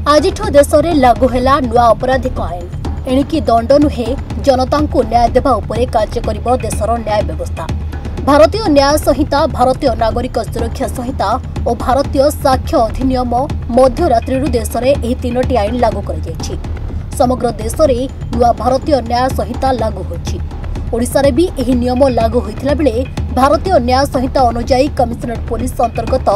आज देश में लागू है नुआ अपराधिक आईन एणिकी दंड नुहे जनता को न्याय देवा उपरे कार्य करिबो देशर न्याय व्यवस्था। भारतीय न्याय संहिता, भारतीय नागरिक सुरक्षा संहिता और भारतीय साक्ष्य अधिनियम मध्यरात्रि देश में यह तीनोटी आईन लागू कर समग्र देश में नुआ भारतीय न्याय संहिता लागू होछि। ओडिशा रे भी यही नियम लागू होइथिला बेले भारतीय न्याय संहिता अनुसार कमिशनरेट पुलिस अंतर्गत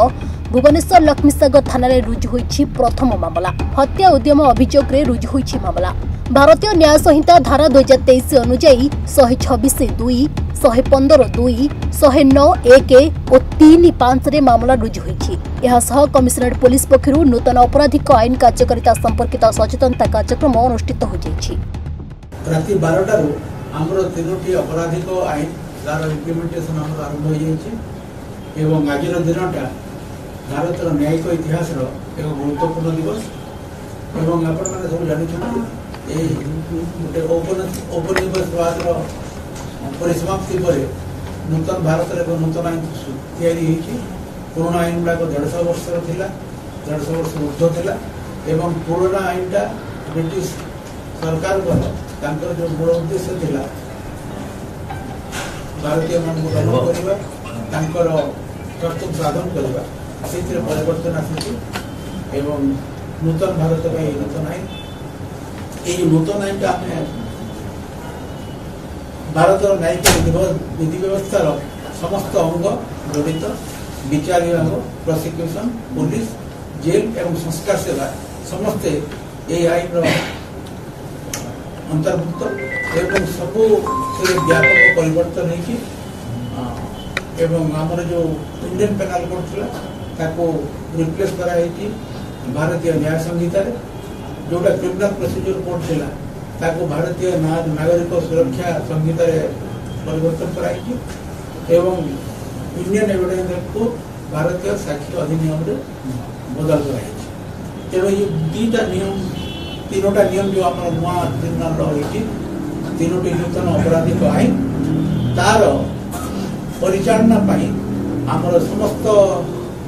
भुवनेश्वर लक्ष्मीसागर थाना रुजु होइछि प्रथम मामला। हत्या उद्यम अभियोग रे रुजु होइछि मामला। भारतीय न्याय संहिता धारा 2023 अनुसार 126(2), 115(2), 109(1) और 3(5) रे मामला रुजु होइछि। यह सह कमिशनरेट पुलिस पक्षरु नूतन आपराधिक आईन कार्यकारिता संपर्कित सचेतनता कार्यक्रम अनुष्ठित हो जाइछि। राति 12 रु हमरो तीनोटी आपराधिक आईन तार इम्प्लीमेंटेशन हमर आरंभ हो जाइछि एवं आजिर दिनटा भारतर न्यायिक इतिहास एक गुरुत्वपूर्ण दिवस एवं आपण माने सब जानिछथि ए गोटे औपनिवेशवाद परिसमाप्ति पर नूतन भारत एक नूतन आईन तैयारी होइछि। पुराना आईन गुड़ाक 150 वर्ष थिला, 150 वर्ष ऊर्ध्व थिला एवं पुराना आईनटा ब्रिटिश सरकार तांकर जो मूल उद्देश्य थिला भारतीय मान को लागू करबा, तांकर कर्तव्य साधन करबा से परिवर्तन आसी एवं नूतन भारत का नूतन आईन ये नूतन आईन भारत न्यायिक विधि व्यवस्था समस्त अंग जड़ित विचार विभाग, प्रोसिक्यूशन, पुलिस, जेल एवं संस्कार सेवा समस्ते ये आईन अंतर्भुक्त एवं सबू व्यापक परिवर्तन एवं आमर जो इंडियन पेनाल कोड थिला ताको रिप्लेस करा भारतीय न्याय संहिता जोटा क्रिमिनल प्रोसीजर कोड थिला ताको भारतीय नागरिक सुरक्षा संहिता परिवर्तन करा एवं इंडियन एविडेंस एक्ट को भारतीय साक्ष्य अधिनियम रे बदल करा तेणु ये दीटा नियम तीनोटा नियम जो आम नुआ ट्रिब्यूनाल रही तीनोटी नूतन आपराधिक आईन तार परिचालना पाई आमर समस्त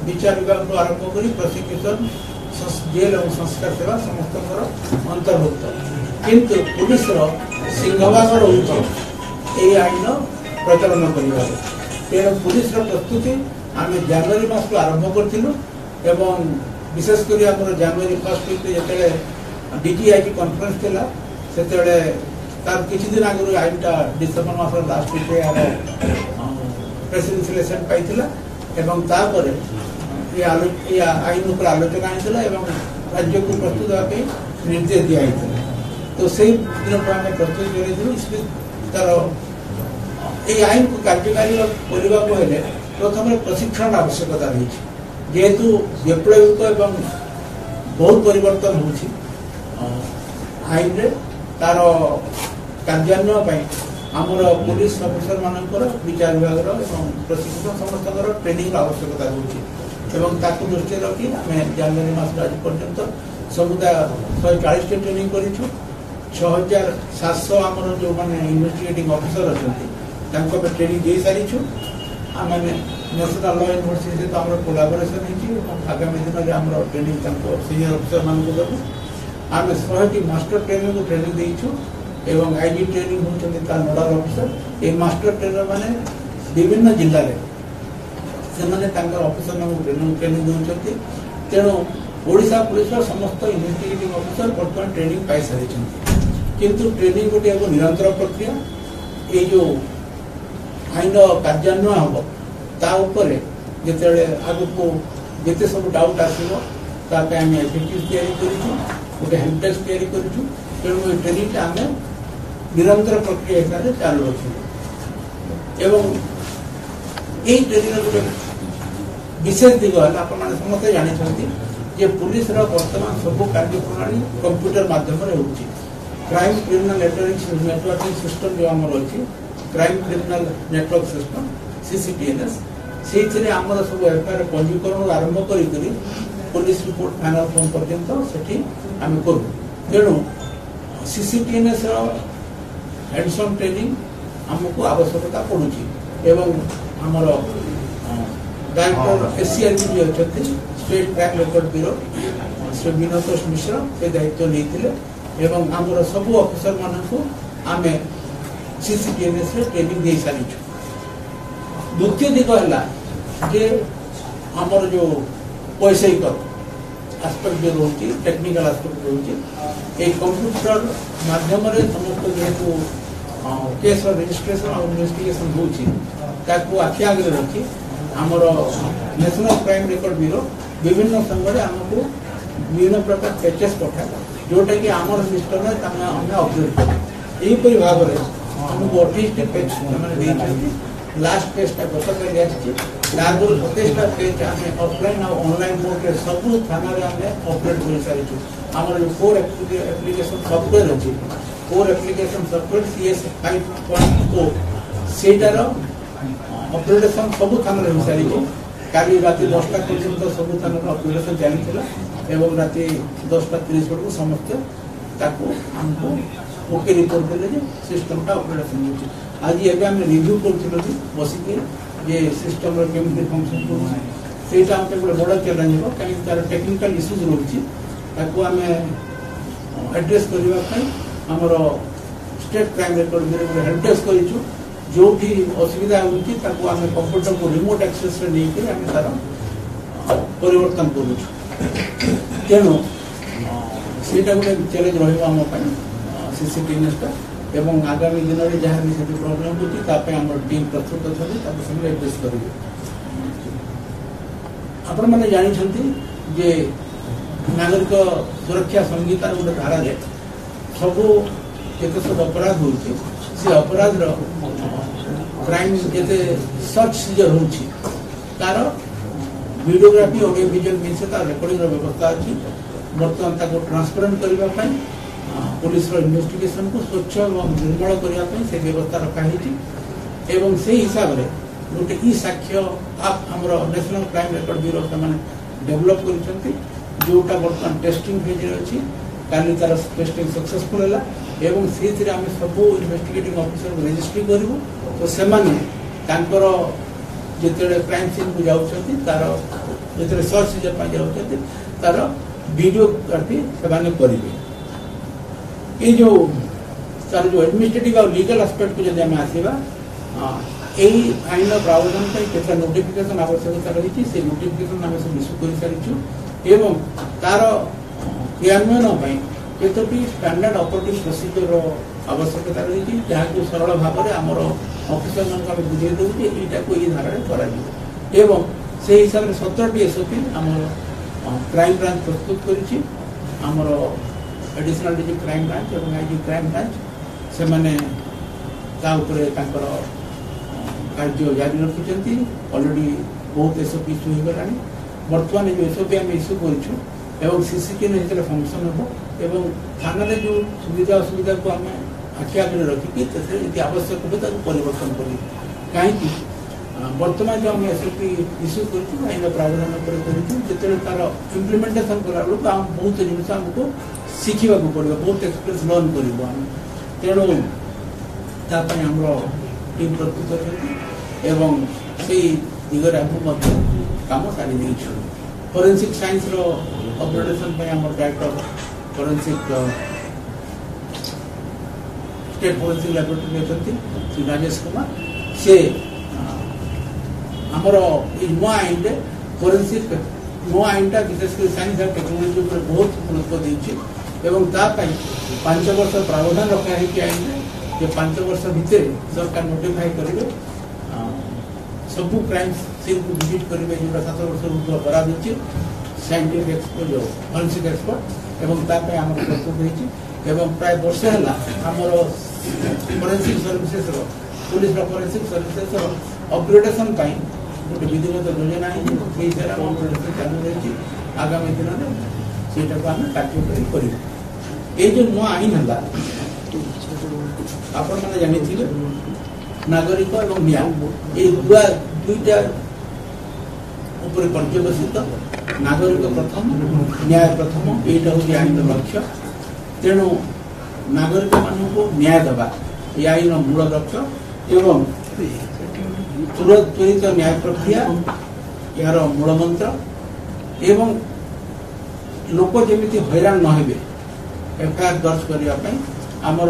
विचार विभाग आरंभ कर प्रोसिक्यूशन, जेल और संस्कार सेवा समस्त अंतर्भुक्त किंतु पुलिस सिंहभाग रही आईन प्रचलन कर तेणु पुलिस प्रस्तुति आम जनवरी मास को आरंभ करूँ एवं विशेषकर आम जनवरी 1 वीक जो डीजीआईटी कॉन्फ्रेंस थिला सेतेले तार किछि दिन आगु आईनटा डिसेंबर मास लास्ट वीक प्रेसिडेंशियल पाइथिला एवं तापर ये आईन पर आलोचना आइथिला एवं राज्य को प्रस्तुत होगा निर्देश दिया आइथिला। तो से दिन पर आम प्रस्तुत करें इसलिए तार ये आईन को कार्यकारी करने को हेले प्रथम प्रशिक्षण आवश्यकता रही जेहेतु विप्लविक एवं बहुत परिवर्तन होछि आईन रे तार कार्यान्वयन आमर पुलिस अफिसर मानकर विचार विभाग प्रशिक्षण समस्त ट्रेनिंग आवश्यकता होती दृष्टि रखी आम जनवरी मास आज पर्यंत समुदाय 140 ट्रेनिंग कर 6700 आमर जो मैंने इन्वेस्टिगेटिंग ऑफिसर अच्छा ट्रेनिंग दे सारी आम नेशनल लॉ यूनिवर्सिटी सहित आम कोलाबोरेशन आगामी दिन में आम ट्रेनिंग सीनियर ऑफिसर मान देवु आम 100 मास्टर ट्रेनिंग को ट्रेनिंग देचु एवं आईजी ट्रेनिंग होती नोडाल ऑफिसर ये मास्टर ट्रेनर माने विभिन्न जिले में ऑफिसर ट्रेनिंग देते तेणु ओडिशा पुलिस समस्त इन्वेस्टिगेटिंग ऑफिसर बर्तमान ट्रेनिंग पाई सारी किंतु ट्रेनिंग गोटे निरंतर प्रक्रिया ये जो आईन कार्यान्वयन हम तापर जिते आग को जिते सब डाउट आसो आम एफएक्यूज गोटे हेल्प डेस्क तेणु ये ट्रेनिंग आम निरंतर प्रक्रिया हिसाब से चालू रखी एवं यही ट्रेनिंग गोटे विशेष दिग है आप समस्त जानते पुलिस वर्तमान सब कार्यप्रणाली कंप्यूटर माध्यम क्राइम क्रिमिनल नेटवर्किंग सिस्टम जो आम रही crime criminal network system CCTNS से आमर सब एफआईआर पंजीकरण आरंभ कर पुलिस रिपोर्ट फाइनल फॉर्म पर्यंत से आम करूँ तेणु सीसीटीएनएस हैंड्स ऑन ट्रेनिंग आमको आवश्यकता पड़ुची एवं आमर डायरेक्टर एससीआरबी जो अच्छा state crime record bureau Shri Binatosh Mishra से दायित्व नहीं एवं आमर सबू अफिसर मानक आम सीसीटीएनएस ट्रेनिंग दे सारी। द्वितीय दिग है आमर जो वैषयिक आस्पेक्ट जो रोचे टेक्निकल आस्पेक्ट रोचे कंप्यूटर माध्यम समस्त जेहेतु केस रजिस्ट्रेशन और इन्वेस्टिगेशन हो आखि आगे रखी आमर नेशनल क्राइम रिकॉर्ड ब्यूरो विभिन्न समय आमको विभिन्न प्रकार पैचेस पठाए जोटा कि आमर सिस्टम में अपडेट कर यहीपरि भाव में आमको 28 पेज लास्ट पेजटा गतकाली आगे 27टा पेज आम ऑफलाइन और ऑनलाइन मोड में सब थाना अपडेट कर सारी आमर जो कोर एप्लिकेशन सॉफ्टवेयर अच्छी कोर एप्लिकेशन सॉफ्टवेयर CS 5.0 सेटार ऑपरेशन सब थाना हो सारी काली रात 10टा पर्यंत सब थाना ऑपरेशन चली एवं रात 10:30 बेलू समस्त आमको ओके रिपोर्ट देले सिस्टमटा ऑपरेशन हो आज एवं आम रिव्यू कर बसिक ये सिस्टम केमती फंक्शन करटा आम गोटे बड़ चैलेंज हो कहीं तार टेक्निकल इश्यूज रोचे आम एड्रेस करने आमर स्टेट क्राइम रिकॉर्ड ब्यूरो गोटे हेल्प डेस्क करूँ जो भी असुविधा होती आम कंप्यूटर को रिमोट एक्सेस नहीं आम तार परिवर्तन करूँ तेणु सेटा गोटे चैलेंज रही सीसीटीएनएसटा एवं आगामी दिन में जहाँ भी से प्रोब्लेम होती आम टीम प्रस्तुत अच्छे एड्रेस करेंगे। आपण मैंने जानते जे नागरिक सुरक्षा संहितार गोटे धारा सब जिते सब अपराध हो अपराध क्राइम जिते सर्च सीजर होतार वीडियोग्राफी ऑडियो विजुअल मीन्स तार रेकर्डिंग व्यवस्था अच्छी बर्तमान ट्रांसपेरेंट करने पुलिस इन्वेस्टिगेशन को स्वच्छ और निर्मल करने से व्यवस्था रखाही एवं से हिसाब से गोटे ई साक्ष्य आप आमर नेशनल क्राइम रिकॉर्ड ब्यूरो से डेभलप कर जोटा बर्तमान टेस्टिंग फेज अच्छी काली तार टेस्टिंग सक्सेसफुल है एवं से आम सब इन्वेस्टिगेटिंग ऑफिसर को रजिस्ट्री करूँ तो से जिते क्राइम सीन को जाऊँच तार जो सर्च सीजर जाऊँच तार वीडियोग्राफी से करेंगे ये जो तार जो एडमिनिस्ट्रेटिव और लीगल आस्पेक्ट को जब आम आसवा यही आईन प्रावधान के नोटिफिकेशन आवश्यकता रही से नोटिफिकेशन आम सब इश्यू कर सारी एवं तार क्रियान्वयन केतोटी स्टैंडर्ड ऑपरेटिंग प्रोसीजर आवश्यकता रही जहाँ सरल भाव में आमर ऑफिसर मान बुझे दूँ यहाँ को ये धारा कर एवं से हिसाब से 17टी SOP आमर क्राइम ब्रांच प्रस्तुत कर एडिशनल डीजी क्राइम ब्रांच और आईजी क्राइम ब्रांच से माने कार्य जारी रखी ऑलरेडी बहुत SOP इश्यू हो गला बर्तमान जो SOP आम इश्यू कर सीसीटीएनएस जो फंक्शन हम एवं थाना जो सुविधा असुविधा को आम आखि आगे रखिकी आवश्यक हो परिवर्तन कर कहीं बर्तमान जो आम SOP इश्यू कर आईन प्रावधान जो तार इम्प्लीमेंटेशन कला बेलू आम बहुत जिन आमको शिखा पड़ो बहुत एक्सपीरियंस लर्न कर तेणु आमर टीम प्रस्तुत अच्छे एवं से दिगरे आम कम सारी forensic science upgradation director forensic state forensic laboratory अच्छे श्री राजेश कुमार से आमर नुआ आईन फोरेंसिक नुआ आईनटा विशेषकर साइंस और टेक्नोलोजी पर बहुत गुरुत्व देती एवं 5 वर्ष प्रावधान रखाही आईन जे 5 वर्ष भितर सरकार नोटिफाई करेंगे सबू क्राइम सीन को विजिट करेंगे जो 7 वर्ष अपराध अच्छी साइंटिफिक एक्सपर्ट जो फॉरेंसिक एक्सपर्ट एवं आम प्रस्तुत होती प्राय वर्ष है आमर forensic services police forensic services upgradation गोटे विधिगत योजना है अपग्रेडेशन चालू रही आगामी दिन में सेटा को आम कार्यकारी कर ये जो नुआ आईन है आपण मैंने जानी नागरिक और न्याय ये दुईटा ऊपर पर्यवसित नागरिक प्रथम न्याय प्रथम यहाँ हूँ आईन लक्ष्य तेणु नागरिक मान न्याय देवा ये आईन मूल लक्ष्य एवं त्वरित न्याय प्रक्रिया यार मूल मंत्र एवं लोक जमी हैरान न हे एफआईआर दर्ज करने आमर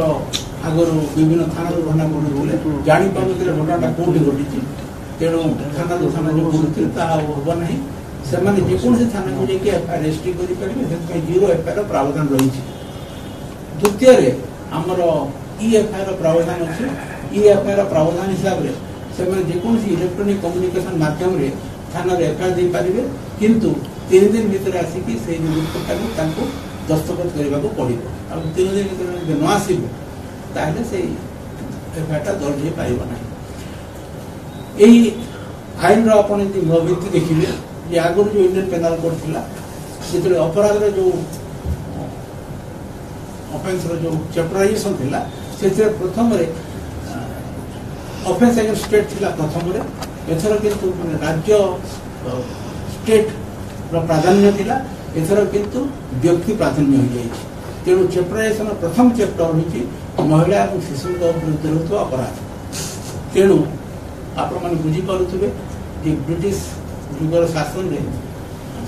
आगर विभिन्न थाना घटना घटुले जापारे घटना कौटी घटी तेणु थाना थाना जो घटुले हम ना से जेकोसी थाना को जाकि एफआईआर रजिस्ट्री करेंगे जीरो एफआईआर प्रावधान रही। द्वितीय आमर ईएफआईआर प्रावधान अच्छे ईएफआईआर प्रावधान हिसाब से जेकोसी इलेक्ट्रोनिक कम्युनिकेशन माध्यम थाना एफआईआर दे पारे किंतु 3 दिन भीतर आसिक से रिपोर्टा को दस्तखत करने को पड़ो आ 3 दिन भीतर न आसो ताहले से एफआईआर दर्ज हो पारना। यही आईन रन मूलभित्ति देखिए जे आगुरी जो इंडियन पेनाल कोड थिला से अपराध जो ऑफेंस जो चैप्टराइजेशन थिला से प्रथम ऑफेंस अगेंस्ट स्टेट थिला प्रथम एथर किंतु राज्य स्टेट प्राधान्य थिला एथर किंतु व्यक्ति प्राधान्य हो जाए। तेणु चैप्टराइजेशन प्रथम चैप्टर हूँ महिला और शिशु विरुद्ध होता अपराध। तेणु आपण मैंने बुझीपे कि ब्रिटिश युगर शासन में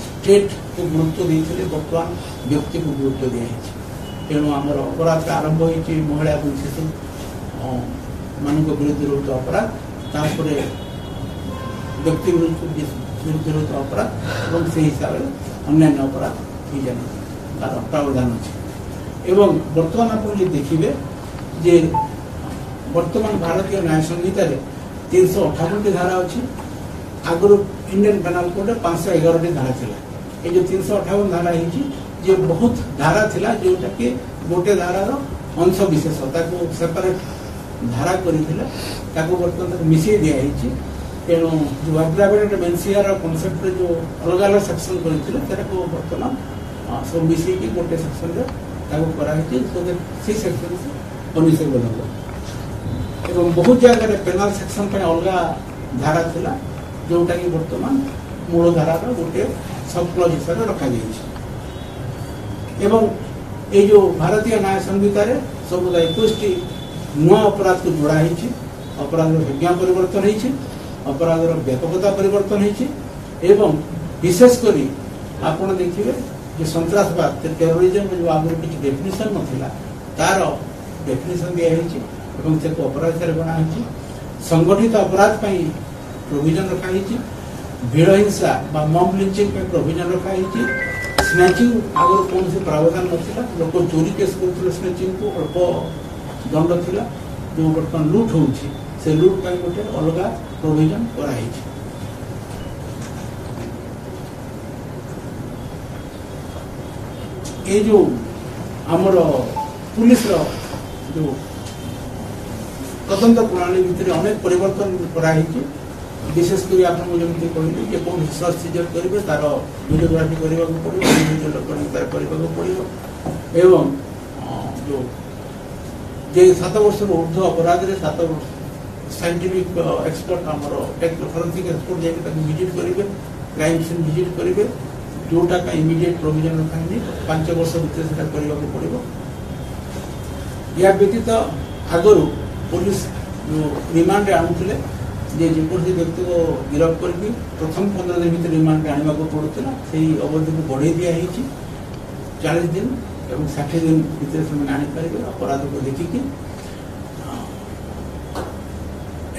स्टेट को गुरुत्व देते बर्तमान व्यक्ति को गुरुत्व दिखाई। तेणु आमर अपराध आरंभ होती महिला और शिशु मान विरुद्ध होता अपराध व्यक्ति विरुद्ध होता अपराध और से हिसाब से अन्य अपराध तार प्रावधान अच्छे। एवं बर्तमान आप देखिए जे बर्तमान भारतीय न्याय संहिता 358 धारा अच्छी आगुरी इंडियन पेनाल कोड 511 धारा थिला। ये जो 358 धारा है बहुत धारा थिला जोटा कि गोटे धारार अंश विशेष को सेपरेट धारा करता बर्तमान मिसई दिखाई। तेणु जो एग्रावेटेड मेनसियर कनसेप्ट जो अलग अलग सेक्शन करते बर्तमान सब मिसई गोटे सेक्शन से सेक्शन से पनिशेबल हम बहुत जगह पेनाल सेक्शन अलग धारा थिला जोटा कि बर्तमान मूल धारार गोटे सब क्लज हिसाब से रखा एवं ये जो भारतीय न्याय संहिता सब 21 नुआ अपराध को जोड़ाई। अपराध संज्ञा परिवर्तन होती अपराध व्यापकता परिवर्तन होती विशेषकर आप देखिए जो सन्त्रासवाद टेरोरिज्म जो आगे किसी डेफिनेशन नाला तार डेफिनेशन दिखाई से अपराध गणाई। संगठित अपराध प्रोविजन रखाई भीड़ हिंसा मॉब लिंचिंग प्रोविजन रखाई। स्नैचिंग आगे कौन से प्रावधान नाला लोक चोरी केस कर स्नैचिंग को अल्प दंड थिला जो बर्तमान लुट होउछि से लुट पर गोटे अलग प्रोविजन कराई। ये जो आमर पुलिस जो तदंत प्रणाली भितर अनेक परिवर्तन कराई। विशेषकर आप कहले कि कौन सर्च सीजर करेंगे तार वीडियोग्राफी करने को पड़ो वीडियो पड़ो एवं जो 7 वर्ष ऊर्ध्व अपराध 7 साइंटिफिक एक्सपर्ट आमर फॉरेंसिक एक्सपर्ट जाके विजिट करेंगे क्राइम सीन विजिट करेंगे जोटा का इमिडिएट प्रोविजन रखाई 5 वर्ष भर करने को पड़ो। या व्यतीत आगु पुलिस जो रिमांड आणुले जेकोसी व्यक्ति को गिरफ्त करके प्रथम 15 दिन भर रिमांड आने को पड़ूला से अवधि को बढ़े दिखाई 40 दिन और 60 दिन भर से आनीपारे अपराध को देखिकी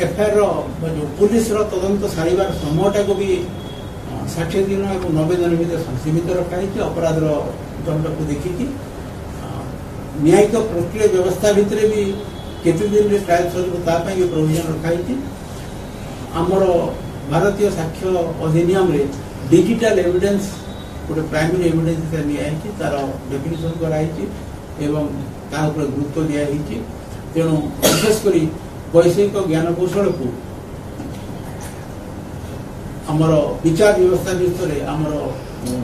एफआईआर जो पुलिस तदंत सारिबार समयटा को भी 60 दिन और 90 दिन भर सीमित रखाई। अपराध दंड को देखिकी न्यायिक प्रक्रिया व्यवस्था भितर भी केते दिन ट्रायल सर प्रोविजन रखाई। आमर भारतीय साक्ष्य अधिनियम रे डिजिटल एविडेंस गोटे प्राइमरी एविडेंस नियाई तार डेफिनेशन कराई एवं ता ऊपर गुरुत्व दिखाई। तेणु विशेषकर वैषयिक ज्ञान कौशल को आमर विचार व्यवस्था भितर आमर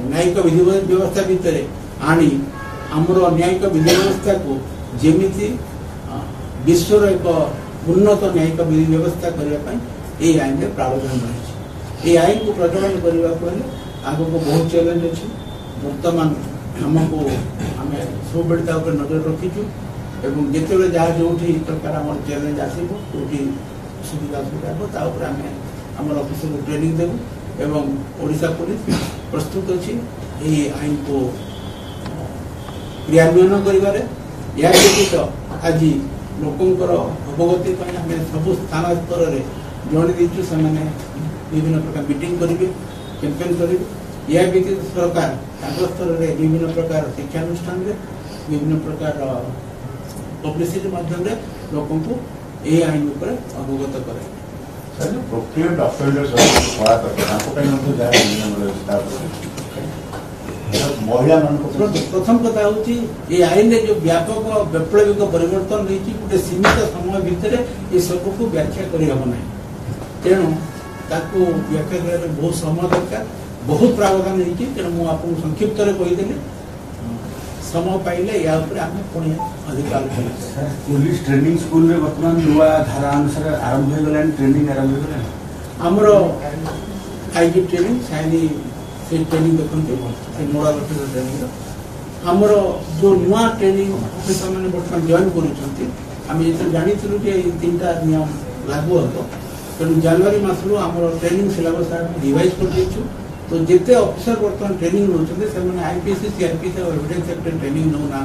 न्यायिक विधि व्यवस्था भितर आनी आमर न्यायिक विधि व्यवस्था को जेमिति विश्वर एक उन्नत न्यायिक विधि व्यवस्था करने ये आईन में प्रावधान रही। ये आईन को प्रचलन करने आग को बहुत चैलेंज अच्छी। बर्तमान आमको आम सब नजर रखीचु एवं जिते जहाँ जो प्रकार आम चैलेंज आसो सुविधा सुविधा आम आम ऑफिस को ट्रेनिंग देवु एवं ओडिशा पुलिस प्रस्तुत अच्छी आईन को क्रियान्वयन करिबारे या व्यतीत आज लोकंकर अवगति आम सब स्थान स्तर में जन दीचु से विभिन्न प्रकार मीटिंग करेंगे कैंपेन करेंगे या व्यतीत सरकार स्तर में विभिन्न प्रकार शिक्षानुष्ठान विभिन्न प्रकार पब्लिसिटी माध्यम लोक ये आईन अवगत करे प्रथम कथा हूँ ये आईन जो व्यापक वैप्लविक परिवर्तन नहीं गोटे सीमित समय भितर ये सबको व्याख्या करना तेणु ताकू व्याख्या करने बहुत समय दरकार बहुत प्रावधान होती तेणु मुझे संक्षिप्त कहीदेली समय पाइले या आम पुणी अधिक आलोचना पुलिस ट्रेनिंग स्कूल में वर्तमान नुआ धारा अनुसार आरंभ हो गला ट्रेनिंग आरंभ हो गला आमर आईजी ट्रेनिंग साइनी से ट्रेनिंग देखते नोडाल ऑफिसर ट्रेनिंग आमर जो नुआ ट्रेनिंग ऑफिसर मैंने बर्तमान जॉइन करें जो जानी तीन नियम लागू हम तेणु जनवरी मसरू आम ट्रेनिंग सिलेबस रिवाइज कर तो जिते ऑफिसर बर्तमान ट्रेनिंग नौकरी से आईपीसी सीआरपीसी और एविडेंस एक्ट ट्रेनिंग नौ ना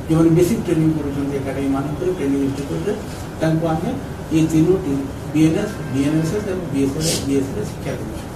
जो बेसिक ट्रेनिंग करेडमी मानक ट्रेनिंग इंस्टीट्यूट आम ये तीनोटी बीएनएस बीएनएसएस और बीएसएस शिक्षा देते